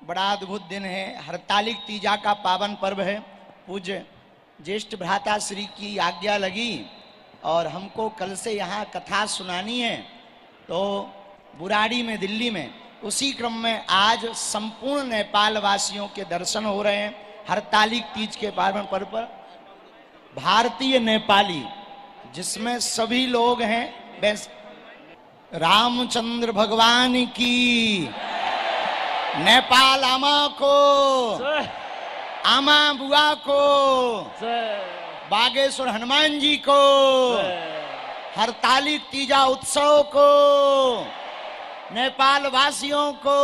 बड़ा अद्भुत दिन है। हरतालिक तीजा का पावन पर्व है। पूज्य ज्येष्ठ भ्राता श्री की आज्ञा लगी और हमको कल से यहाँ कथा सुनानी है। तो बुराड़ी में, दिल्ली में, उसी क्रम में आज संपूर्ण नेपाल वासियों के दर्शन हो रहे हैं। हरतालिक तीज के पावन पर्व पर भारतीय नेपाली, जिसमें सभी लोग हैं, रामचंद्र भगवान की, नेपाल आमा को, आमा बुआ को, बागेश्वर हनुमान जी को, हरतालिक तीजा उत्सव को, नेपाल वासियों को,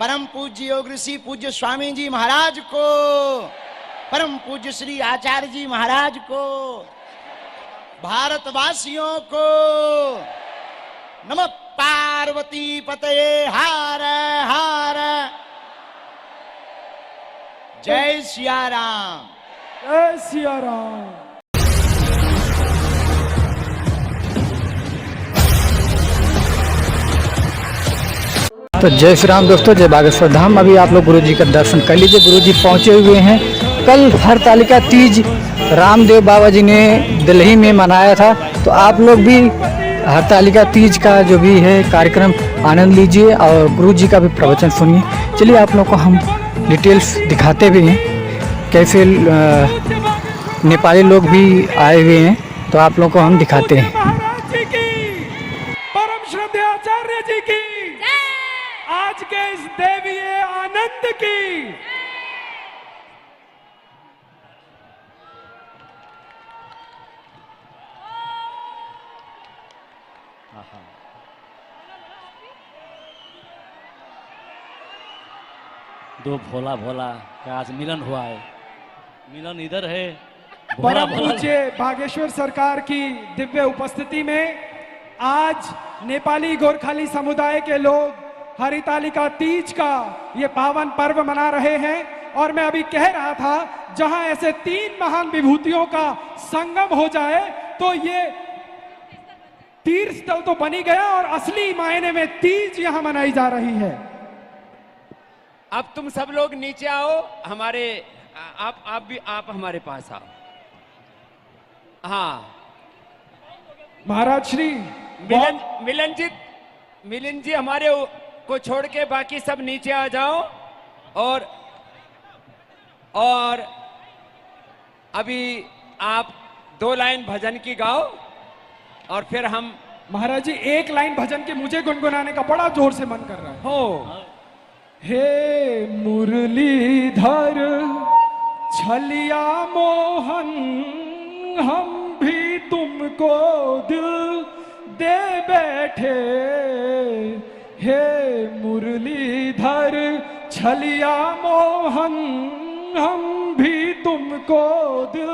परम पूज्य योग ऋषि पूज्य स्वामी जी महाराज को, परम पूज्य श्री आचार्य जी महाराज को, भारतवासियों को नमः पार्वती पतये हर हर। जय सिया राम, जय सिया राम। तो जय श्री राम दोस्तों, जय बागेश्वर धाम। अभी आप लोग गुरुजी का दर्शन कर लीजिए। गुरुजी पहुंचे हुए हैं। कल हरतालिका तीज रामदेव बाबा जी ने दिल्ली में मनाया था, तो आप लोग भी हरतालिका तीज का जो भी है कार्यक्रम आनंद लीजिए और गुरुजी का भी प्रवचन सुनिए। चलिए आप लोग को हम डिटेल्स दिखाते भी हैं, कैसे नेपाली लोग भी आए हुए हैं, तो आप लोग को हम दिखाते हैं। परम श्रद्धेय आचार्य जी की, आज के इस देवीय आनंद की। दो भोला भोला का आज मिलन हुआ है। मिलन इधर है। परम पूज्य बागेश्वर सरकार की दिव्य उपस्थिति में आज नेपाली गोरखाली समुदाय के लोग हरितालिका तीज का ये पावन पर्व मना रहे हैं। और मैं अभी कह रहा था, जहां ऐसे तीन महान विभूतियों का संगम हो जाए तो ये तीर्थ स्थल तो बनी गया और असली मायने में तीज यहां मनाई जा रही है। अब तुम सब लोग नीचे आओ, हमारे आप भी, आप हमारे पास आओ। हाँ महाराज श्री मिलन जी हमारे को छोड़ के बाकी सब नीचे आ जाओ। और अभी आप 2 लाइन भजन की गाओ और फिर हम। महाराज जी, एक लाइन भजन के मुझे गुनगुनाने का बड़ा जोर से मन कर रहा है। हो हे मुरलीधर छलिया मोहन, हम भी तुमको दिल दे बैठे। हे मुरलीधर छलिया मोहन, हम भी तुमको दिल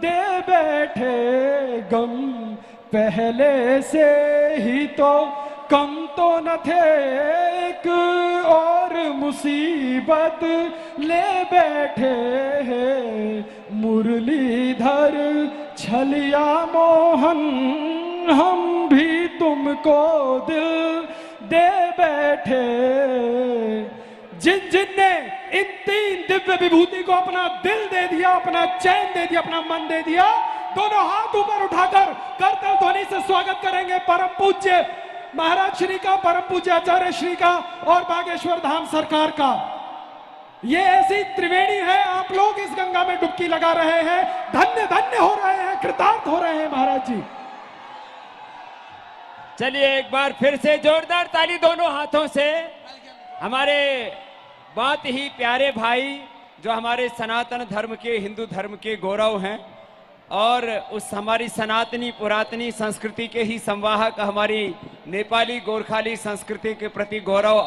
दे बैठे। गम पहले से ही तो कम तो न थे, एक और मुसीबत ले बैठे। मुरलीधर छलिया मोहन, हम भी तुमको दिल दे बैठे। जिनने इन 3 दिव्य विभूति को अपना दिल दे दिया, अपना चैन दे दिया, अपना मन दे दिया, दोनों हाथ ऊपर उठाकर करतल ध्वनि से स्वागत करेंगे परम पूज्य महाराज श्री का, परम पूज्य आचार्य श्री का और बागेश्वर धाम सरकार का। ये ऐसी त्रिवेणी है, आप लोग इस गंगा में डुबकी लगा रहे हैं, धन्य धन्य हो रहे हैं, कृतार्थ हो रहे हैं महाराज जी। चलिए एक बार फिर से जोरदार ताली दोनों हाथों से। हमारे बहुत ही प्यारे भाई जो हमारे सनातन धर्म के, हिंदू धर्म के गौरव हैं और उस हमारी सनातनी पुरातनी संस्कृति के ही संवाहक, हमारी नेपाली गोरखाली संस्कृति के प्रति गौरव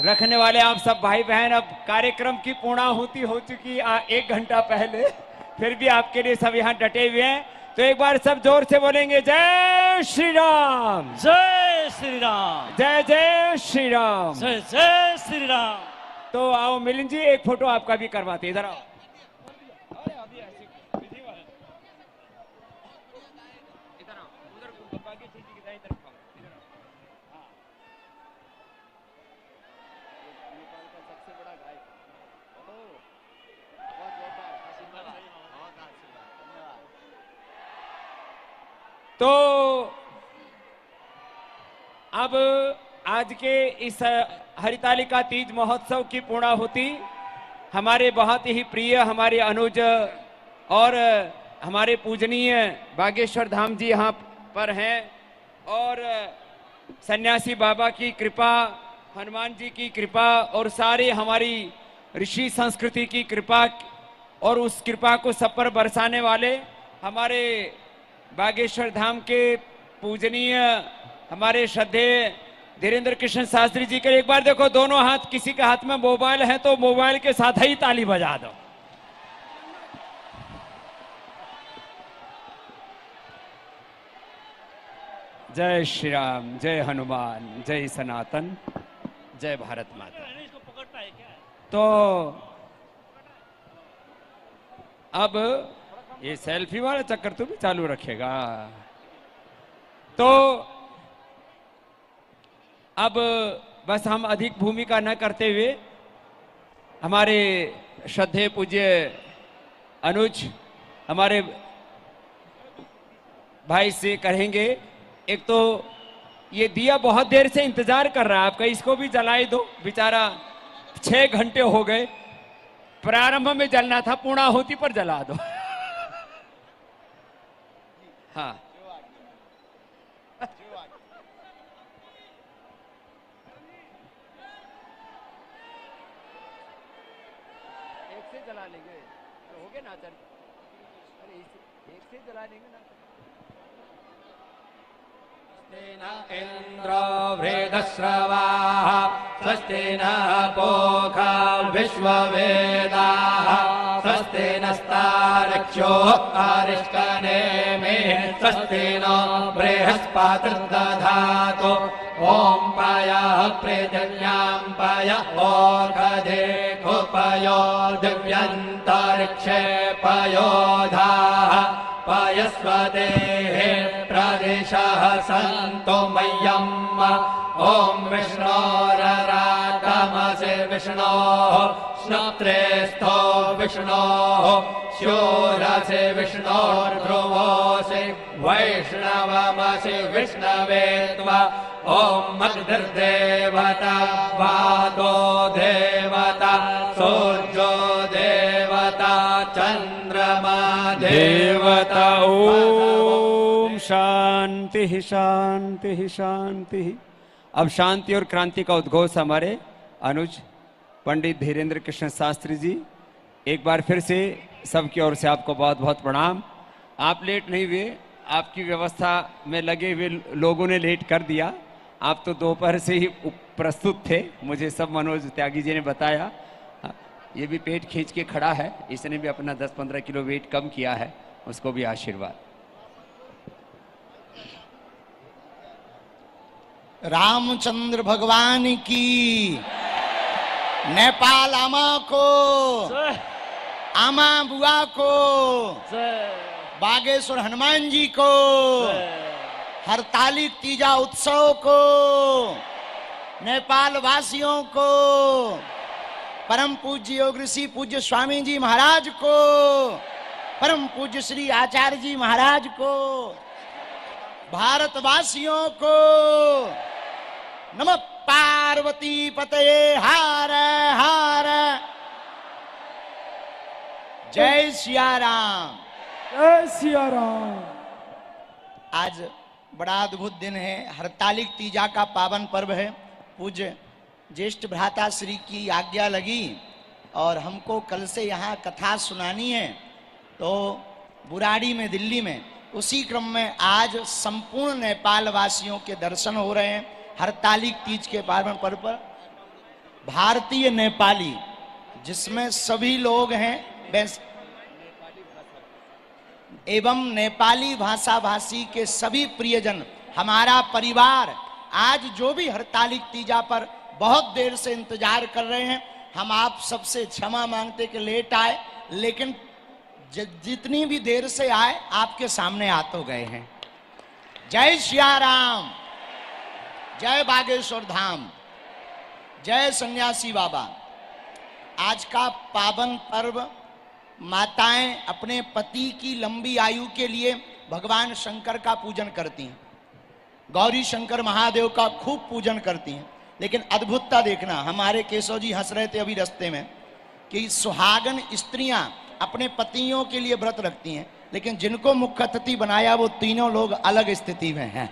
रखने वाले आप सब भाई बहन। अब कार्यक्रम की पूर्णाहुति हो चुकी 1 घंटा पहले, फिर भी आपके लिए सब यहाँ डटे हुए हैं। तो एक बार सब जोर से बोलेंगे, जय श्री राम, जय श्री राम, जय जय श्री राम, जय जय श्री राम। तो आओ मिलन जी, एक फोटो आपका भी करवाते, इधर आओ। तो अब आज के इस हरितालिका तीज महोत्सव की पूर्णाहुति हमारे बहुत ही प्रिय हमारे अनुज और हमारे पूजनीय बागेश्वर धाम जी यहाँ पर हैं, और सन्यासी बाबा की कृपा, हनुमान जी की कृपा और सारे हमारी ऋषि संस्कृति की कृपा, और उस कृपा को सब पर बरसाने वाले हमारे बागेश्वर धाम के पूजनीय हमारे श्रद्धेय धीरेन्द्र कृष्ण शास्त्री जी के एक बार देखो दोनों हाथ, किसी के हाथ में मोबाइल है तो मोबाइल के साथ ही ताली बजा दो। जय श्री राम, जय हनुमान, जय सनातन, जय भारत माता। तो अब ये सेल्फी वाला चक्कर तो भी चालू रखेगा। तो अब बस हम अधिक भूमिका न करते हुए हमारे श्रद्धेय पूज्य अनुज हमारे भाई से कहेंगे। एक तो ये दिया बहुत देर से इंतजार कर रहा है आपका, इसको भी जलाई दो, बेचारा 6 घंटे हो गए, प्रारंभ में जलना था, पूर्णाहुति पर जला दो। हाँ एक से जला लेंगे, हो गया ना, अरे एक से जला लेंगे ना। इंद्रो वृद्धश्रवाः स्वस्ति नः पूषा विश्ववेदाः स्वस्ति नस्तार्क्ष्यो अरिष्टनेमिः स्वस्ति नो बृहस्पतिर्दधातु ॐ पयः पृथिव्यां पय ओषधेषु पयो दिव्यन्तरिक्षे पयोधाः पयस्वदेः प्रदिशः सन्तु मह्यम् ॐ विष्णोररागमसि विष्णोः श्रोत्रेस्थो विष्णोः शूरसि विष्णोर्ध्रुवोऽसि वैष्णवमसि विष्णवे त्वा ॐ अग्निर्देवता वातो देवता सूर्यो देवता चन्द्रमा देवता। ओम शांति शांति शांति। अब शांति और क्रांति का उद्घोष हमारे अनुज पंडित धीरेन्द्र कृष्ण शास्त्री जी। एक बार फिर से सबकी ओर से आपको बहुत बहुत प्रणाम। आप लेट नहीं हुए, आपकी व्यवस्था में लगे हुए लोगों ने लेट कर दिया। आप तो दोपहर से ही प्रस्तुत थे, मुझे सब मनोज त्यागी जी ने बताया। ये भी पेट खींच के खड़ा है, इसने भी अपना 10-15 किलो वेट कम किया है, उसको भी आशीर्वाद। रामचंद्र भगवान की, नेपाल आमा को, आमा बुआ को, बागेश्वर हनुमान जी को, हरतालिक तीजा उत्सव को, नेपाल वासियों को, परम पूज्य योग ऋषि पूज्य स्वामी जी महाराज को, परम पूज्य श्री आचार्य जी महाराज को, भारतवासियों को नमः पार्वती पतये हर हर। जय सिया राम, जय सिया राम। आज बड़ा अद्भुत दिन है, हरतालिक तीजा का पावन पर्व है। पूज्य ज्येष्ठ भ्राता श्री की आज्ञा लगी और हमको कल से यहाँ कथा सुनानी है, तो बुराड़ी में, दिल्ली में, उसी क्रम में आज संपूर्ण नेपाल वासियों के दर्शन हो रहे हैं। हरतालिक तीज के पावन पर्व पर भारतीय नेपाली, जिसमें सभी लोग हैं एवं नेपाली भाषा भाषी के सभी प्रियजन, हमारा परिवार आज जो भी हरतालिक तीजा पर बहुत देर से इंतजार कर रहे हैं, हम आप सबसे क्षमा मांगते कि लेट आए, लेकिन जितनी भी देर से आए आपके सामने आ तो गए हैं। जय सिया राम, जय बागेश्वर धाम, जय सन्यासी बाबा। आज का पावन पर्व माताएं अपने पति की लंबी आयु के लिए भगवान शंकर का पूजन करती हैं, गौरी शंकर महादेव का खूब पूजन करती हैं। लेकिन अद्भुतता देखना, हमारे केशव जी हंस रहे थे अभी रास्ते में कि सुहागन स्त्रियां अपने पतियों के लिए व्रत रखती हैं, लेकिन जिनको मुख्य अतिथि बनाया वो तीनों लोग अलग स्थिति में हैं।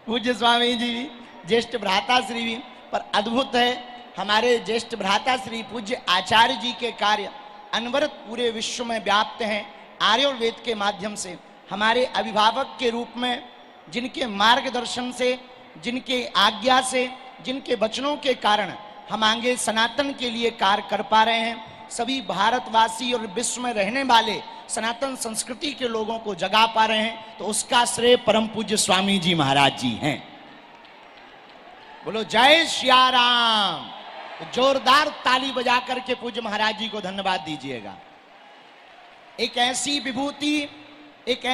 पूज्य स्वामी जी भी, ज्येष्ठ भ्राता श्री भी, पर अद्भुत है हमारे ज्येष्ठ भ्राता श्री पूज्य आचार्य जी के कार्य अनवरत पूरे विश्व में व्याप्त हैं। आर्यवेद के माध्यम से हमारे अभिभावक के रूप में जिनके मार्गदर्शन से, जिनके आज्ञा से, जिनके वचनों के कारण हम आगे सनातन के लिए कार्य कर पा रहे हैं। सभी भारतवासी और विश्व में रहने वाले सनातन संस्कृति के लोगों को जगा पा रहे हैं, तो उसका श्रेय परम पूज्य स्वामी जी महाराज जी हैं। बोलो जय श्या राम। तो जोरदार ताली बजा करके पूज्य महाराज जी को धन्यवाद दीजिएगा। एक ऐसी विभूति, एक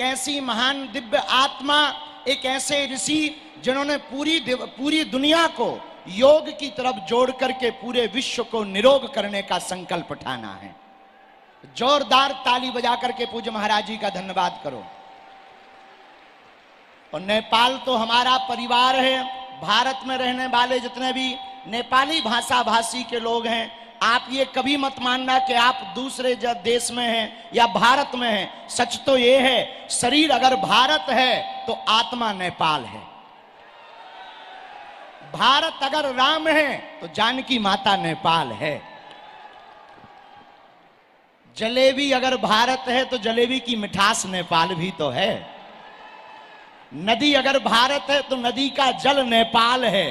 ऐसी महान दिव्य आत्मा, एक ऐसे ऋषि जिन्होंने पूरी दुनिया को योग की तरफ जोड़ करके पूरे विश्व को निरोग करने का संकल्प ठाना है। जोरदार ताली बजा करके पूज्य महाराज जी का धन्यवाद करो। और नेपाल तो हमारा परिवार है। भारत में रहने वाले जितने भी नेपाली भाषा भाषी के लोग हैं, आप ये कभी मत मानना कि आप दूसरे देश में हैं या भारत में हैं। सच तो ये है, शरीर अगर भारत है तो आत्मा नेपाल है। भारत अगर राम है तो जानकी माता नेपाल है। जलेबी अगर भारत है तो जलेबी की मिठास नेपाल भी तो है। नदी अगर भारत है तो नदी का जल नेपाल है।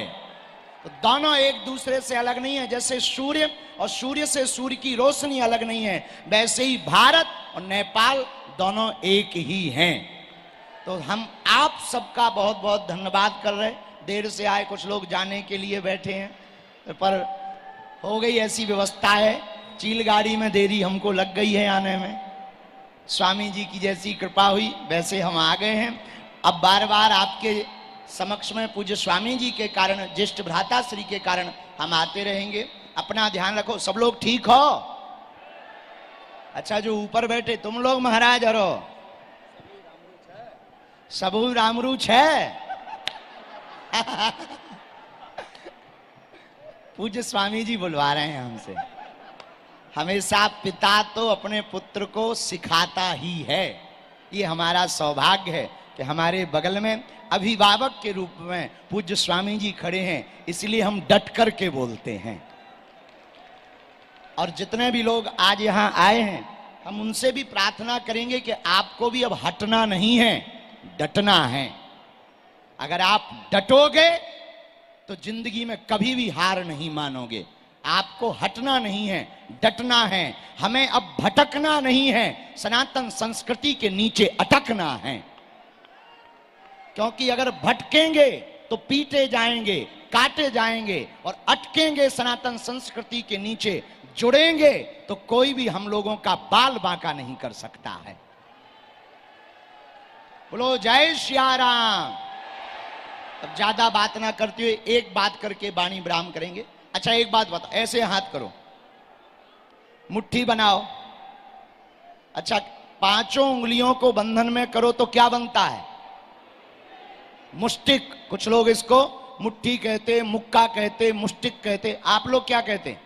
तो दोनों एक दूसरे से अलग नहीं है। जैसे सूर्य और सूर्य से सूर्य की रोशनी अलग नहीं है, वैसे ही भारत और नेपाल दोनों एक ही हैं। तो हम आप सबका बहुत बहुत धन्यवाद कर रहे। देर से आए, कुछ लोग जाने के लिए बैठे हैं, पर हो गई ऐसी व्यवस्था है। चील गाड़ी में देरी हमको लग गई है आने में। स्वामी जी की जैसी कृपा हुई वैसे हम आ गए हैं। अब बार बार आपके समक्ष में पूज्य स्वामी जी के कारण, ज्येष्ठ भ्राता श्री के कारण हम आते रहेंगे। अपना ध्यान रखो। सब लोग ठीक हो? अच्छा, जो ऊपर बैठे तुम लोग महाराज हरो, सबू रामरूच है। पूज्य स्वामी जी बुलवा रहे हैं हमसे। हमेशा पिता तो अपने पुत्र को सिखाता ही है। ये हमारा सौभाग्य है कि हमारे बगल में अभिभावक के रूप में पूज्य स्वामी जी खड़े हैं, इसलिए हम डट कर के बोलते हैं। और जितने भी लोग आज यहाँ आए हैं, हम उनसे भी प्रार्थना करेंगे कि आपको भी अब हटना नहीं है, डटना है। अगर आप डटोगे तो जिंदगी में कभी भी हार नहीं मानोगे। आपको हटना नहीं है, डटना है। हमें अब भटकना नहीं है, सनातन संस्कृति के नीचे अटकना है। क्योंकि अगर भटकेंगे तो पीटे जाएंगे, काटे जाएंगे, और अटकेंगे सनातन संस्कृति के नीचे, जुड़ेंगे तो कोई भी हम लोगों का बाल बांका नहीं कर सकता है। बोलो जय श्या राम। अब ज्यादा बात ना करते हुए एक बात करके वाणी विराम करेंगे। अच्छा, एक बात बताओ, ऐसे हाथ करो, मुट्ठी बनाओ। अच्छा, पांचों उंगलियों को बंधन में करो तो क्या बनता है? मुष्टिक। कुछ लोग इसको मुट्ठी कहते, मुक्का कहते, मुष्टिक कहते। आप लोग क्या कहते?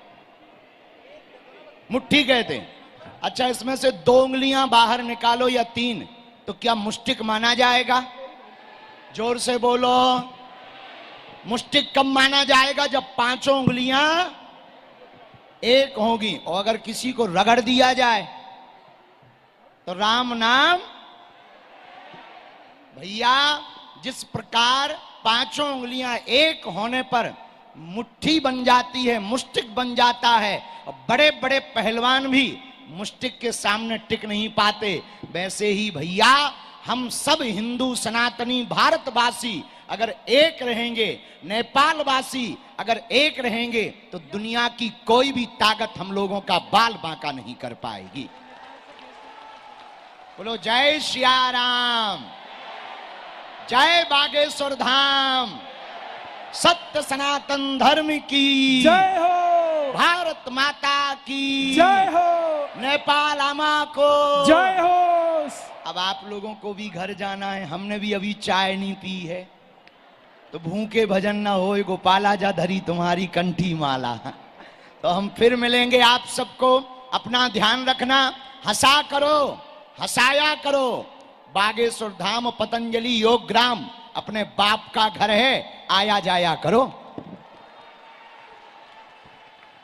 मुट्ठी कहते। अच्छा, इसमें से 2 उंगलियां बाहर निकालो या 3, तो क्या मुष्टिक माना जाएगा? जोर से बोलो। मुष्टिक कब माना जाएगा? जब 5 उंगलियां एक होगी। और अगर किसी को रगड़ दिया जाए तो राम नाम। भैया, जिस प्रकार 5 उंगलियां एक होने पर मुट्ठी बन जाती है, मुष्टिक बन जाता है, और बड़े बड़े पहलवान भी मुष्टिक के सामने टिक नहीं पाते, वैसे ही भैया हम सब हिंदू सनातनी भारतवासी अगर एक रहेंगे, नेपालवासी अगर एक रहेंगे, तो दुनिया की कोई भी ताकत हम लोगों का बाल बांका नहीं कर पाएगी। बोलो जय श्या राम। जय बागेश्वर धाम। सत्य सनातन धर्म की जय हो। भारत माता की जय हो, नेपाल आमा को जय हो। अब आप लोगों को भी घर जाना है, हमने भी अभी चाय नहीं पी है, तो भूखे भजन न हो, गोपाला जा धरी तुम्हारी कंठी माला। तो हम फिर मिलेंगे आप सबको, अपना ध्यान रखना, हंसा करो, हंसाया करो। बागेश्वर धाम पतंजलि योग ग्राम अपने बाप का घर है, आया जाया करो।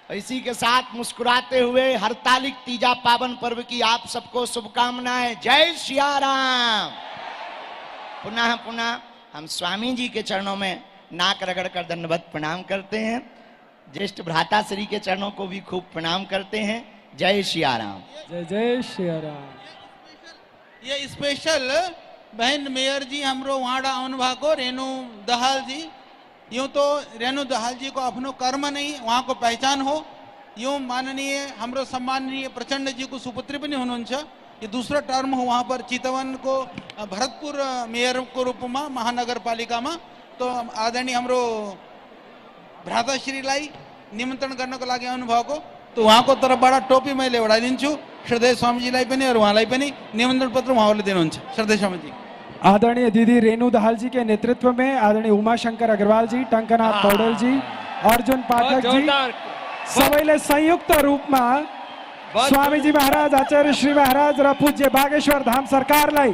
इसी के साथ मुस्कुराते हुए हरतालिक तीजा पावन पर्व की आप सबको शुभकामनाएं। जय सिया राम। पुनः पुनः हम स्वामी जी के चरणों में नाक रगड़ कर दंडवत प्रणाम करते हैं। ज्येष्ठ भ्राता श्री के चरणों को भी खूब प्रणाम करते हैं। जय सिया राम। जय जय श्री राम। ये स्पेशल बहन मेयर जी हमरो वहाड़ा आवन भागो रेणु दहाल जी। यूं तो रेणु दहाल जी को अपनो कर्म नहीं वहाँ को पहचान हो, यूं माननीय हमरो सम्माननीय प्रचंड जी को सुपुत्री भी नहीं होना। ये दूसरा टर्म हो वहाँ पर चितवन को भरतपुर मेयर को रूप में महानगर पालिका में। तो आदरणीय हमरो भ्राताश्री लाई निमंत्रण करने को लागे अनुभव को, तो वहाँ को तरफ बड़ा टोपी मैं ले उड़ा दिन श्रद्धेय स्वामी जी लाई पे और वहाँ लाई पे निमंत्रण पत्र वहाँ वाले दिन श्रद्धेय स्वामी जी। आदरणीय दीदी रेणु दहाल जी के नेतृत्व में आदरणीय उमाशंकर अग्रवाल जी, टंकनाथ पौडेल जी, अर्जुन पाठक जी सबैले संयुक्त रूप में स्वामी जी महाराज, आचार्य श्री महाराज र पूज्य बागेश्वर धाम सरकारलाई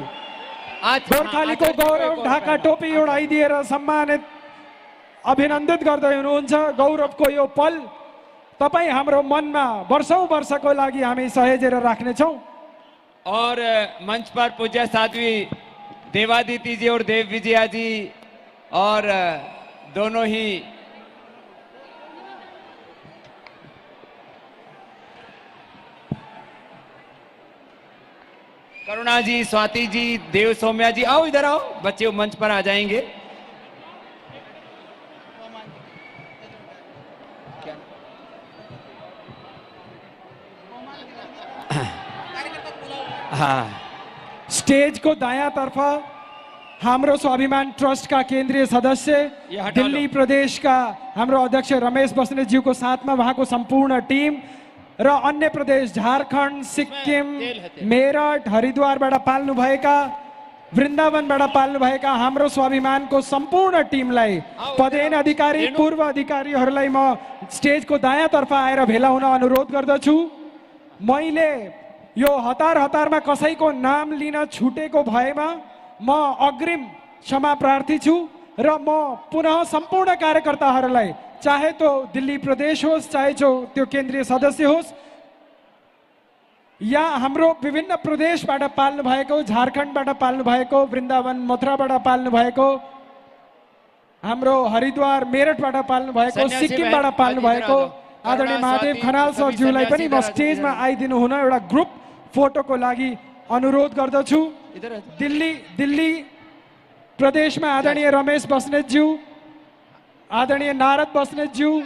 गोर्खाली को गौरव ढाका टोपी उडाइदिएर सम्मानित अभिनन्दित गर्दै हुनुहुन्छ। गौरवको यो पल तपाई हाम्रो मनमा वर्षौं वर्षको लागि हामी सहेजेर राख्नेछौं। और मंच पर पूज्य साध्वी देवादिति जी और देव विजया जी और दोनों ही करुणा जी, स्वाति जी, देव सौम्या जी, आओ इधर आओ, बच्चे मंच पर आ जाएंगे। हाँ। स्टेज को दायां तरफा हाम्रो स्वाभिमान ट्रस्ट का केंद्रीय सदस्य, दिल्ली प्रदेश का हाम्रो अध्यक्ष रमेश बस्नेत जी को साथ में वहां को संपूर्ण टीम र अन्य प्रदेश झारखंड, सिक्किम, मेरठ, हरिद्वारबाट पाल्नु भएका, वृन्दावनबाट पाल्नु भएका हाम्रो स्वाभिमानको सम्पूर्ण टिमलाई, पदेन अधिकारी, पूर्व अधिकारीहरूलाई म स्टेजको दायाँ तर्फ आएर भेला हुन अनुरोध गर्दछु। मैले यो हतार हतारमा कसैको नाम लिन छुटेको भएमा म अग्रिम क्षमा प्रार्थी छु र म पुनः सम्पूर्ण कार्यकर्ताहरूलाई, चाहे तो दिल्ली प्रदेश होस्, चाहे त्यो केन्द्रीय सदस्य होस्, या हाम्रो विभिन्न प्रदेशबाट पाल्नु भएको, झारखण्डबाट पाल्नु भएको, वृन्दावन मथुराबाट पाल्नु भएको, हाम्रो हरिद्वार मेरठबाट पाल्नु भएको, सिक्किमबाट पाल्नु भएको आदरणीय महादेव खनाल सरज्यूलाई पनि म स्टेजमा आइदिनु हुन एउटा ग्रुप फोटोको लागि अनुरोध गर्दछु। दिल्ली प्रदेशमा आदरणीय रमेश बस्नेतज्यू, आदरणीय नारद बस्नेतज्यू,